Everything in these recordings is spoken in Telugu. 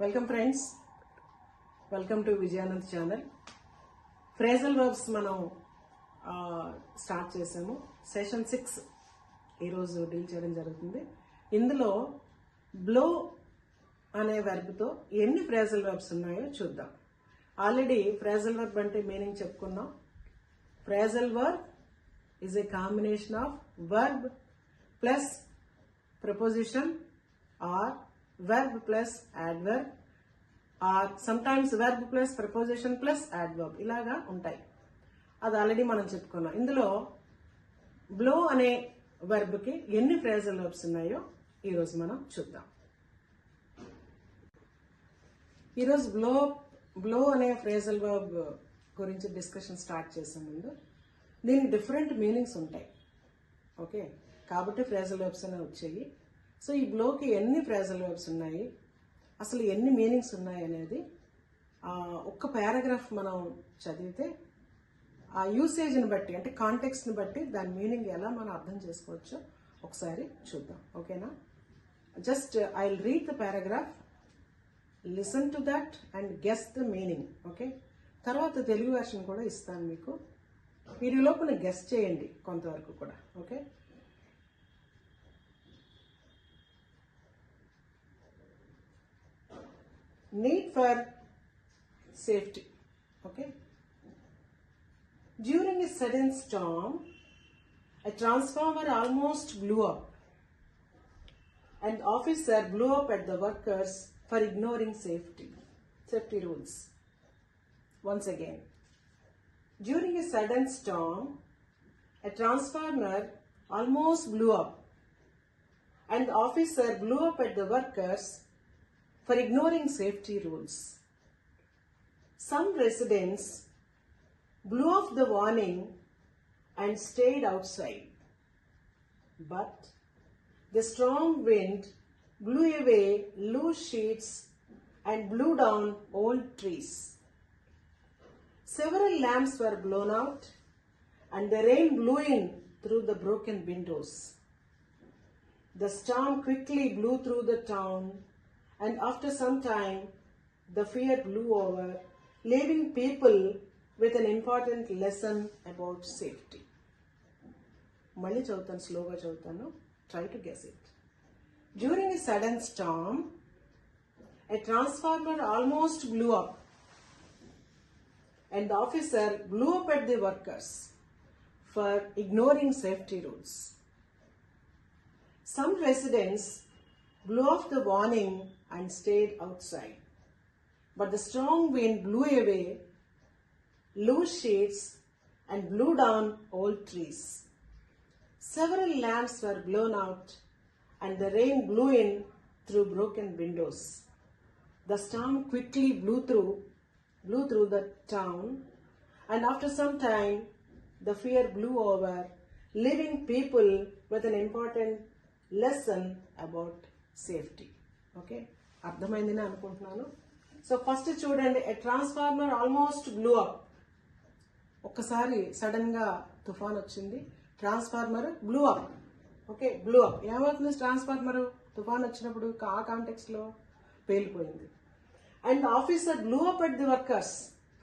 Welcome friends, welcome to Vijayanand channel. Phrasal verbs మనం స్టార్ట్ చేసాము. సెషన్ 6 ఈరోజు డీల్ చేయడం జరుగుతుంది. ఇందులో బ్లో అనే వెర్బ్తో ఎన్ని ఫ్రేజల్ వర్బ్స్ ఉన్నాయో చూద్దాం. ఆల్రెడీ ఫ్రేజల్ వర్బ్ అంటే మీనింగ్ చెప్పుకున్నాం. Phrasal verb is a combination of verb plus preposition or verb plus adverb or sometimes verb plus preposition plus adverb ఇలాగా ఉంటాయి. అది ఆల్రెడీ మనం చెప్పుకున్నాం. ఇందులో బ్లో అనే వర్బ్కి ఎన్ని ఫ్రేజల్ వర్బ్స్ ఉన్నాయో ఈరోజు మనం చూద్దాం. ఈరోజు బ్లో అనే ఫ్రేజల్ వర్బ్ గురించి డిస్కషన్ స్టార్ట్ చేసే ముందు దీనికి డిఫరెంట్ మీనింగ్స్ ఉంటాయి. ఓకే, కాబట్టి ఫ్రేజల్ వర్బ్స్ అనే వచ్చాయి. సో ఈ బ్లోకి ఎన్ని ఫ్రేజల్ వర్బ్స్ ఉన్నాయి, అసలు ఎన్ని మీనింగ్స్ ఉన్నాయి అనేది ఒక్క పారాగ్రాఫ్ మనం చదివితే ఆ యూసేజ్ని బట్టి, అంటే కాంటెక్స్ట్ని బట్టి దాని మీనింగ్ ఎలా మనం అర్థం చేసుకోవచ్చో ఒకసారి చూద్దాం. ఓకేనా? Just I will read the paragraph, listen to that and guess the meaning. Okay, తర్వాత తెలుగు వెర్షన్ కూడా ఇస్తాను మీకు. మీరు ఈ లోపల గెస్ చేయండి కొంతవరకు కూడా. Okay, need for safety. Okay, during a sudden storm, a transformer almost blew up and officer blew up at the workers for ignoring safety rules. Once again, during a sudden storm, a transformer almost blew up and officer blew up at the workers for ignoring safety rules. Some residents blew off the warning and stayed outside, but the strong wind blew away loose sheets and blew down old trees. Several lamps were blown out and the rain blew in through the broken windows. The storm quickly blew through the town, and after some time, the fear blew over, leaving people with an important lesson about safety. Malli chadutanu, slowga chadutanu. Try to guess it. During a sudden storm, a transformer almost blew up, and the officer blew up at the workers for ignoring safety rules. Some residents blew off the warning and stayed outside, but the strong wind blew away loose sheets and blew down old trees. Several lamps were blown out and the rain blew in through broken windows. The storm quickly blew through the town, and after some time the fear blew over, leaving people with an important lesson about safety. Okay, అర్థమైందని అనుకుంటున్నాను. సో ఫస్ట్ చూడండి, a transformer almost blew up. ఒక్కసారి సడన్గా తుఫాన్ వచ్చింది, transformer blew up. Okay, blew up ఏమవుతుంది? ట్రాన్స్ఫార్మర్ తుఫాన్ వచ్చినప్పుడు ఆ కాంటెక్స్లో పేలిపోయింది. And officer blew up at the workers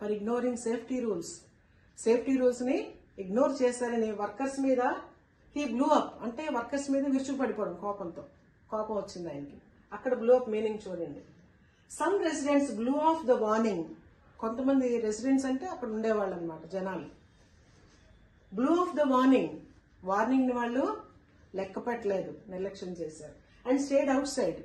for ignoring safety rules. Safety రూల్స్ని ఇగ్నోర్ చేశారని వర్కర్స్ మీద హీ బ్లూ అప్, అంటే వర్కర్స్ మీద విరుచుకుపడిపోవడం, కోపం వచ్చింది ఆయనకి. అక్కడ బ్లూ అప్ మీనింగ్ చూడండి. Some residents blew off the warning. కొంతమంది రెసిడెంట్స్ అంటే అక్కడ ఉండేవాళ్ళు అనమాట, జనాలు. బ్లూ ఆఫ్ ద వార్నింగ్ ని వాళ్ళు లెక్క పెట్టలేదు, నిర్లక్ష్యం చేశారు. అండ్ స్టేడ్ అవుట్ సైడ్,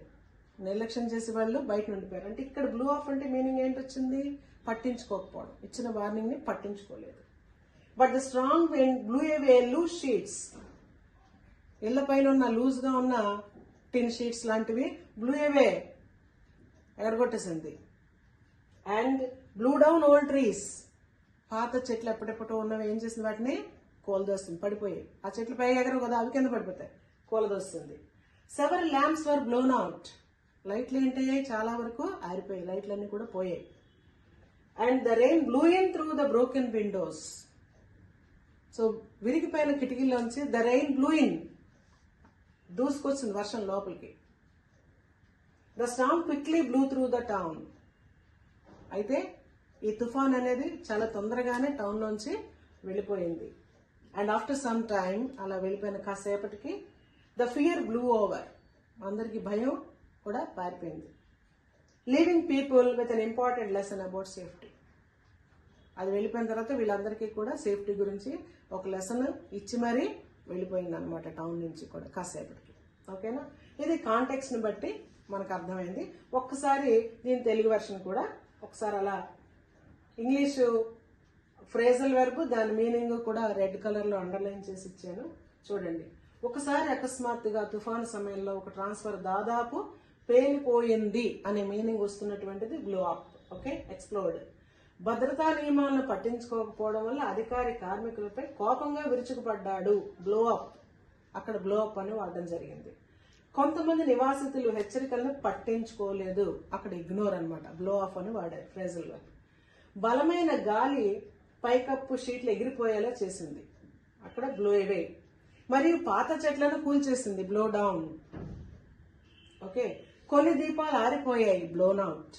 నిర్లక్ష్యం చేసే వాళ్ళు బయట ఉండిపోయారు. అంటే ఇక్కడ బ్లూ ఆఫ్ అంటే మీనింగ్ ఏంటి వచ్చింది? పట్టించుకోకపోవడం, ఇచ్చిన వార్నింగ్ ని పట్టించుకోలేదు. But the strong wind blew away loose sheets. ఇళ్ల పైన ఉన్న లూజ్గా ఉన్న టిన్ షీట్స్ లాంటివి బ్లూ అవే, ఎగరగొట్టేసింది. And blew down old trees. పాత చెట్లు ఎప్పటిప్పటో ఉన్నవి ఏం చేసింది? వాటిని కూలదోస్తుంది, పడిపోయాయి. ఆ చెట్లు పై ఎగరవు కదా, అవి కింద పడిపోతాయి, కూలదోస్తుంది. సెవెరల్ ల్యాంప్స్ వర్ బ్లోన్ అవుట్. లైట్లు ఏంటయ్యాయి? చాలా వరకు ఆరిపోయాయి, లైట్లన్నీ కూడా పోయాయి. And the rain blue in through the broken Windows. So విరిగిపోయిన కిటికీలోంచి ద రెయిన్ బ్లూ ఇన్, దూసుకొచ్చింది వర్షం లోపలికి. The Storm quickly blue through the town. అయితే ఈ తుఫాన్ అనేది చాలా తొందరగానే టౌన్ నుంచి వెళ్ళిపోయింది. అండ్ ఆఫ్టర్ సమ్ టైమ్ అలా వెళ్ళిపోయిన కాసేపటికి ద ఫియర్ బ్లూ ఓవర్, అందరికి భయం కూడా పారిపోయింది. Leaving people with an important lesson about safety. అది వెళ్ళిపోయిన తర్వాత వీళ్ళందరికీ కూడా సేఫ్టీ గురించి ఒక లెసన్ ఇచ్చి మరీ వెళ్ళిపోయింది అనమాట టౌన్ నుంచి కూడా కాసేపటికి. ఓకేనా, ఇది కాంటెక్స్ట్ని బట్టి మనకు అర్థమైంది. ఒక్కసారి దీని తెలుగు వెర్షన్ కూడా ఒకసారి అలా ఇంగ్లీషు ఫ్రేజల్ వెర్బ్ దాని మీనింగ్ కూడా రెడ్ కలర్లో అండర్లైన్ చేసి ఇచ్చాను చూడండి. ఒకసారి అకస్మాత్తుగా తుఫాను సమయంలో ఒక ట్రాన్స్ఫర్ దాదాపు పేలిపోయింది అనే మీనింగ్ వస్తున్నటువంటిది బ్లో అప్. Okay, exploded. భద్రతా నియమాలను పట్టించుకోకపోవడం వల్ల అధికారి కార్మికులపై కోపంగా విరుచుకుపడ్డాడు. బ్లో అప్, అక్కడ బ్లో అప్ అని వాడడం జరిగింది. కొంతమంది నివాసితులు హెచ్చరికలను పట్టించుకోలేదు, అక్కడ ఇగ్నోర్ అనమాట, బ్లో ఆఫ్ అని వాడారు ఫ్రేజల్ వర్బ్. బలమైన గాలి పైకప్పు షీట్లు ఎగిరిపోయేలా చేసింది, అక్కడ బ్లో అవే. మరియు పాత చెట్లను కూల్చేసింది, బ్లో డౌన్. ఓకే, కొన్ని దీపాలు ఆరిపోయాయి, బ్లోన్ అవుట్.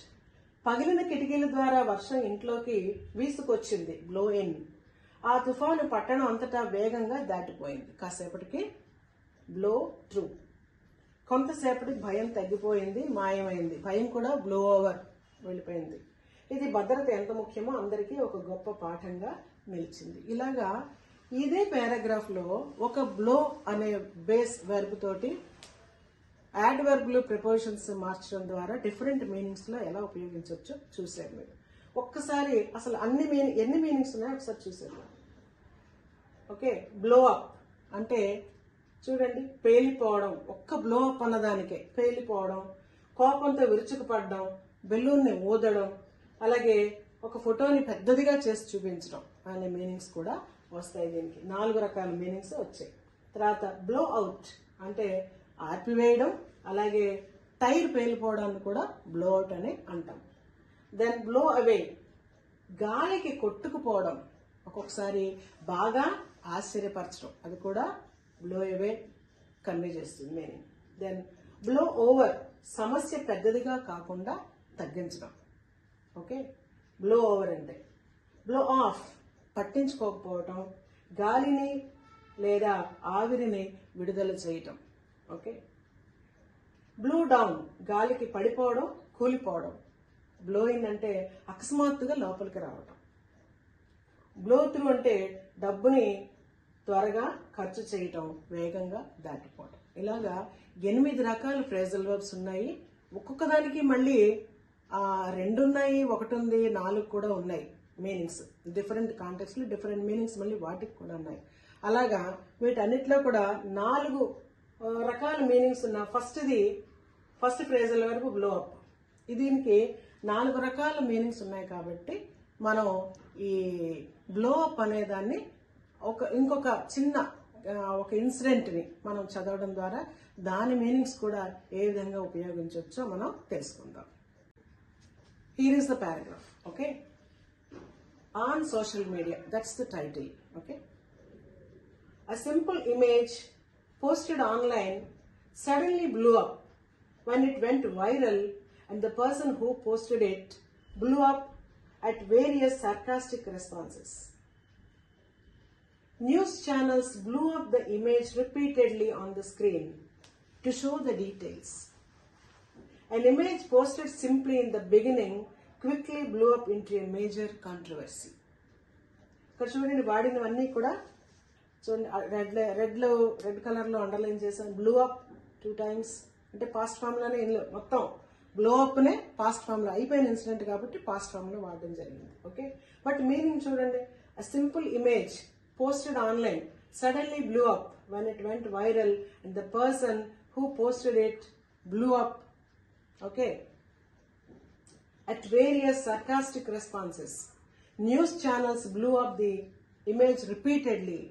పగిలిన కిటికీల ద్వారా వర్షం ఇంట్లోకి వీసుకొచ్చింది, బ్లో ఇన్. ఆ తుఫాను పట్టణం అంతటా వేగంగా దాటిపోయింది. కాసేపటికి బ్లో త్రూ. కొంతసేపటికి భయం తగ్గిపోయింది, మాయమైంది. భయం కూడా బ్లో ఓవర్, వెళ్ళిపోయింది. ఇది భద్రత ఎంత ముఖ్యమో అందరికీ ఒక గొప్ప పాఠంగా నిలిచింది. ఇలాగా ఇదే పారాగ్రాఫ్లో ఒక బ్లో అనే బేస్ వెర్బ్ తోటి యాడ్ వెర్బ్లు ప్రిపోజిషన్స్ మార్చడం ద్వారా డిఫరెంట్ మీనింగ్స్లో ఎలా ఉపయోగించవచ్చో చూసారు మీరు. ఒక్కసారి అసలు ఎన్ని మీనింగ్స్ ఉన్నాయో ఒకసారి చూసారు. ఓకే, బ్లో అప్ అంటే చూడండి, పేలిపోవడం. ఒక్క బ్లో అప్ అన్నదానికే పేలిపోవడం, కోపంతో విరుచుకుపడడం, బెలూన్ని ఊదడం, అలాగే ఒక ఫోటోని పెద్దదిగా చేసి చూపించడం అనే మీనింగ్స్ కూడా వస్తాయి. దీనికి 4 రకాల మీనింగ్స్ వచ్చాయి. తర్వాత బ్లో అవుట్ అంటే ఆర్పివేయడం, అలాగే టైర్ పేలిపోవడాన్ని కూడా బ్లో అవుట్ అని అంటాం. దెన్ బ్లో అవే, గాలికి కొట్టుకుపోవడం, ఒక్కొక్కసారి బాగా ఆశ్చర్యపరచడం, అది కూడా బ్లో అవే కన్వే చేస్తుంది మీనింగ్. దెన్ బ్లో ఓవర్, సమస్య పెద్దదిగా కాకుండా తగ్గించడం. ఓకే, బ్లో ఓవర్ అంటే. బ్లో ఆఫ్, పట్టించుకోకపోవటం, గాలిని లేదా ఆవిరిని విడుదల చేయటం. ఓకే, బ్లో డౌన్, గాలికి పడిపోవడం, కూలిపోవడం. బ్లో ఇన్ అంటే అకస్మాత్తుగా లోపలికి రావటం. బ్లో త్రూ అంటే డబ్బుని త్వరగా ఖర్చు చేయటం, వేగంగా దాటిపోవటం. ఇలాగా 8 రకాల ఫ్రేజల్ వర్బ్స్ ఉన్నాయి. ఒక్కొక్క దానికి మళ్ళీ 2 ఉన్నాయి, 1 ఉంది, 4 కూడా ఉన్నాయి మీనింగ్స్. డిఫరెంట్ కాంటెక్స్లో డిఫరెంట్ మీనింగ్స్ మళ్ళీ వాటికి కూడా ఉన్నాయి. అలాగా వీటన్నిటిలో కూడా 4 రకాల మీనింగ్స్ ఉన్న first phrasal verb blow up. దీనికి 4 రకాల మీనింగ్స్ ఉన్నాయి కాబట్టి మనం ఈ బ్లో అప్ అనే దాన్ని ఇంకొక చిన్న ఒక ఇన్సిడెంట్ని మనం చదవడం ద్వారా దాని మీనింగ్స్ కూడా ఏ విధంగా ఉపయోగించవచ్చో మనం తెలుసుకుందాం. Here is the paragraph. Okay, on social media, that's the title. Okay, a simple image posted online suddenly blew up when it went viral, and the person who posted it blew up at various sarcastic responses. News channels blew up the image repeatedly on the screen to show the details. An image posted simply in the beginning quickly blew up into a major controversy. ఇక్కడ చూడండి, వాడినవన్నీ కూడా చూడండి, రెడ్ కలర్లో అండర్లైన్ చేశాను. బ్లూ అప్ 2 times అంటే పాస్ట్ ఫామ్లోనే ఇందులో మొత్తం బ్లో అప్నే పాస్ట్ ఫామ్లో అయిపోయిన ఇన్సిడెంట్ కాబట్టి పాస్ట్ ఫామ్లో వాడడం జరిగింది. ఓకే, బట్ మీనింగ్ చూడండి, a simple image posted online suddenly blew up when it went viral, and the person who posted it blew up. Okay, at various sarcastic responses. News channels blew up the image repeatedly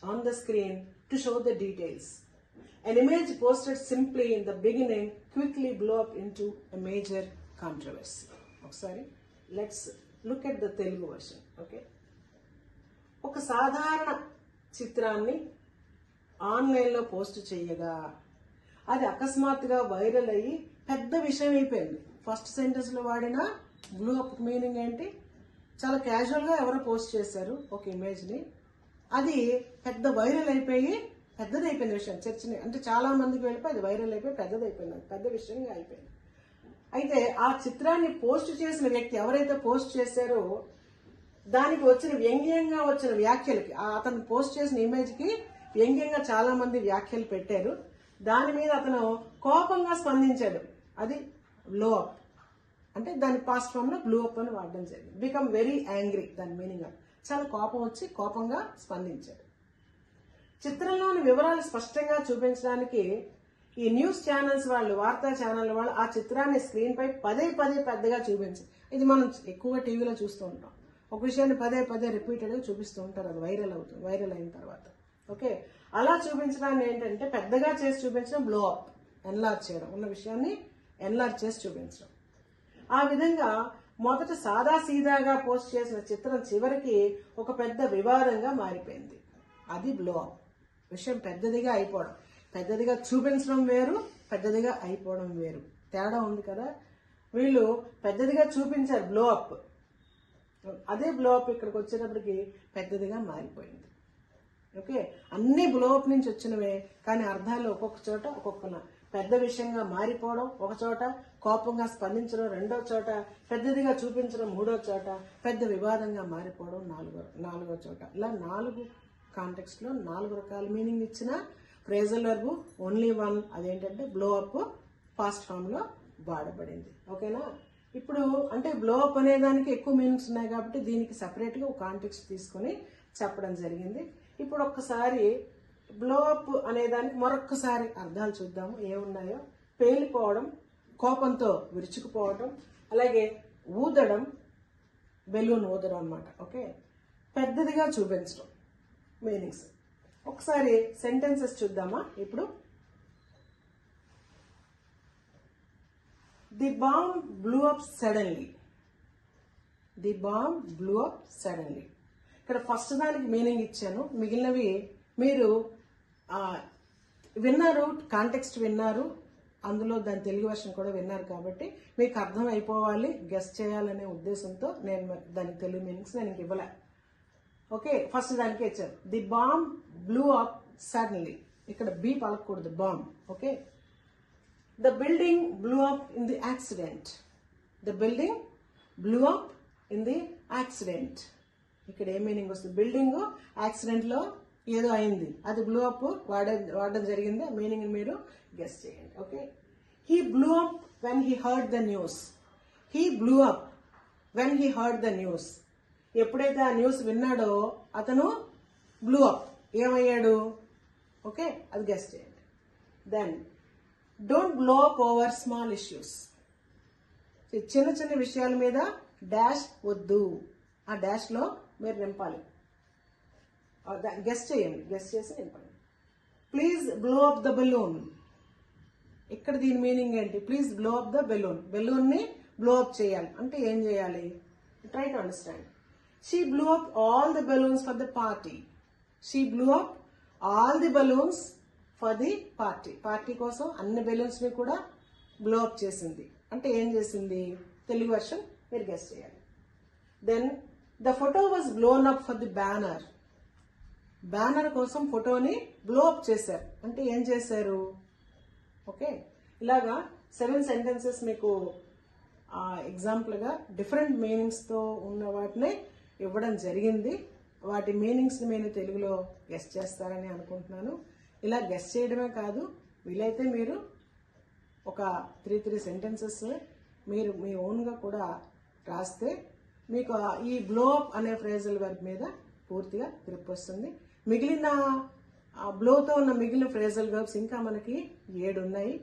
on the screen to show the details. An image posted simply in the beginning quickly blew up into a major controversy. Sorry, let's look at the Telugu version. Okay, ఒక సాధారణ చిత్రాన్ని ఆన్లైన్లో పోస్ట్ చేయగా అది అకస్మాత్తుగా వైరల్ అయ్యి పెద్ద విషయం అయిపోయింది. ఫస్ట్ సెంటెన్స్లో వాడిన బ్లూ అప్ మీనింగ్ ఏంటి? చాలా క్యాజువల్గా ఎవరో పోస్ట్ చేశారు ఒక ఇమేజ్ని, అది పెద్ద వైరల్ అయిపోయి పెద్దదైపోయింది విషయం. చర్చని అంటే చాలా మందికి వెళ్ళిపోయి అది వైరల్ అయిపోయి పెద్దదైపోయింది, పెద్ద విషయంగా అయిపోయింది. అయితే ఆ చిత్రాన్ని పోస్ట్ చేసిన వ్యక్తి ఎవరైతే పోస్ట్ చేశారో దానికి వచ్చిన వ్యంగ్యంగా వచ్చిన వ్యాఖ్యలకి, అతను పోస్ట్ చేసిన ఇమేజ్కి వ్యంగ్యంగా చాలా మంది వ్యాఖ్యలు పెట్టారు. దాని మీద అతను కోపంగా స్పందించాడు. అది బ్లో అప్. అంటే దాని పాస్ట్ ఫామ్ లో బ్లూ అప్ అని వాడడం జరిగింది. బికమ్ వెరీ యాంగ్రీ, దాని మీనింగ్ చాలా కోపం వచ్చి కోపంగా స్పందించాడు. చిత్రంలోని వివరాలు స్పష్టంగా చూపించడానికి ఈ న్యూస్ ఛానల్స్ వాళ్ళు, వార్తా ఛానల్ వాళ్ళు ఆ చిత్రాన్ని స్క్రీన్ పై పదే పెద్దగా చూపించారు. ఇది మనం ఎక్కువగా టీవీలో చూస్తూ ఉంటాం. ఒక విషయాన్ని పదే రిపీటెడ్గా చూపిస్తూ ఉంటారు, అది వైరల్ అవుతుంది, వైరల్ అయిన తర్వాత. ఓకే, అలా చూపించడాన్ని ఏంటంటే పెద్దగా చేసి చూపించడం బ్లో అప్, ఎన్లార్జ్ చేయడం, ఉన్న విషయాన్ని ఎన్లార్జ్ చేసి చూపించడం. ఆ విధంగా మొదట సాదాసీదాగా పోస్ట్ చేసిన చిత్రం చివరికి ఒక పెద్ద వివాదంగా మారిపోయింది. అది బ్లో అప్. విషయం పెద్దదిగా అయిపోవడం, పెద్దదిగా చూపించడం వేరు, పెద్దదిగా అయిపోవడం వేరు, తేడా ఉంది కదా. వీళ్ళు పెద్దదిగా చూపించారు బ్లో అప్, అదే బ్లో అప్ ఇక్కడికి వచ్చేటప్పటికి పెద్దదిగా మారిపోయింది. ఓకే, అన్ని బ్లో అప్ నుంచి వచ్చినవే, కానీ అర్థాలు ఒక్కొక్క చోట ఒక్కొక్కలా పెద్ద విషయంగా మారిపోవడం, ఒక చోట కోపంగా స్పందించడం, రెండో చోట పెద్దదిగా చూపించడం, మూడో చోట పెద్ద వివాదంగా మారిపోవడం, నాలుగో చోట. ఇలా 4 కాంటెక్స్ట్ లో 4 రకాల మీనింగ్ ఇచ్చిన ఫ్రేజల్ వర్బ్ ఓన్లీ వన్, అదేంటంటే బ్లో అప్ పాస్ట్ ఫామ్ లో వాడబడింది. ఓకేనా? ఇప్పుడు అంటే బ్లో అప్ అనే దానికి ఎక్కువ మీనింగ్స్ ఉన్నాయి కాబట్టి దీనికి సపరేట్ గా ఒక కాంటెక్స్ట్ తీసుకొని చెప్పడం జరిగింది. ఇప్పుడు ఒక్కసారి బ్లో అప్ అనే దానికి మరొక్కసారి అర్థాలు చూద్దాము ఏమున్నాయో. పేలిపోవడం, కోపంతో విరుచుకుపోవడం, అలాగే ఊదడం, బెలూన్ ఊదడం అన్నమాట. ఓకే, పెద్దదిగా చూపించడం మీనింగ్స్. ఒకసారి సెంటెన్సెస్ చూద్దామా ఇప్పుడు. The bomb blew up suddenly. The bomb blew up suddenly. ఇక్కడ ఫస్ట్ దానికి మీనింగ్ ఇచ్చాను, మిగిలినవి మీరు విన్నారు, కాంటెక్స్ట్ విన్నారు, అందులో దాని తెలుగు వర్షన్ కూడా విన్నారు కాబట్టి మీకు అర్థం అయిపోవాలి, గెస్ట్ చేయాలనే ఉద్దేశంతో నేను దాని తెలుగు మీనింగ్స్ నేను ఇవ్వలే. ఓకే, ఫస్ట్ దానికే ఇచ్చాను. The bomb blew up suddenly. ఇక్కడ బీ పలకూడదు, bomb. Okay, the building blew up in the accident. The building blew up in the accident. ఇక్కడ ఏ మీనింగ్ వస్తుంది? బిల్డింగ్ యాక్సిడెంట్ లో ఏదో అయింది, అది బ్లూ అప్ వాడడం జరిగింది. మీనింగ్ మీరు గెస్ చేయండి. Okay, he blew up when he heard the news. He blew up when he heard the news. ఎప్పుడైతే ఆ న్యూస్ విన్నాడో అతను బ్లూ అప్, ఏమయ్యాడు? ఓకే, అది గెస్ చేయండి. Then don't blow up over small issues. చిన్న విషయాల మీద డాష్ వద్దు, ఆ డాష్ లో మీరు నింపాలి. గెస్ చేయండి, గెస్ చేసి నింపండి. Please blow up the balloon. ఇక్కడ దీని మీనింగ్ ఏంటి? Please blow up the balloon. Balloon ని బ్లో అప్ చేయాలి అంటే ఏం చేయాలి? Try to understand. She blue up all the balloons for the party. She blue up all the balloons for the party. Party కోసం అన్ని బెలూన్స్ ని కూడా బ్లో అప్ చేసింది అంటే ఏం చేసింది? తెలుగు వర్షన్ మీరు గెస్ చేయాలి. Then the photo was blown up for the banner. Banner కోసం ఫోటోని బ్లో అప్ చేశారు అంటే ఏం చేశారు? ఓకే, ఇలాగా 7 సెంటెన్సెస్ మీకు ఎగ్జాంపుల్గా డిఫరెంట్ మీనింగ్స్తో ఉన్న వాటిని ఇవ్వడం జరిగింది. వాటి మీనింగ్స్ని నేను తెలుగులో గెస్ చేస్తారని అనుకుంటున్నాను. ఇలా గెస్ చేయడమే కాదు, వీలైతే మీరు ఒక 3 సెంటెన్సెస్ మీరు మీ ఓన్గా కూడా రాస్తే మీకు ఈ బ్లో అప్ అనే ఫ్రేజల్ వర్బ్ మీద పూర్తిగా గ్రిప్ వస్తుంది. మిగిలిన బ్లోతో ఉన్న మిగిలిన ఫ్రేజల్ వర్బ్స్ ఇంకా మనకి 7 ఉన్నాయి.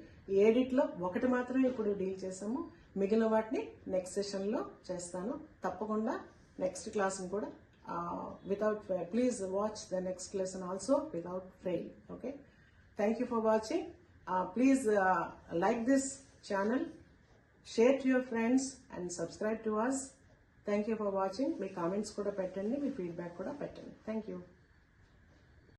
7లో 1 మాత్రమే ఇప్పుడు డీల్ చేసాము. మిగిలిన వాటిని నెక్స్ట్ సెషన్లో చేస్తాను. తప్పకుండా నెక్స్ట్ క్లాస్ని కూడా without fail. Please watch the next lesson also without fail. Okay. Thank you for watching. Please like this channel, share to your friends and subscribe to us. Thank you for watching. Me comments కూడా పెట్టండి, మీ ఫీడ్బ్యాక్ కూడా పెట్టండి. Thank you.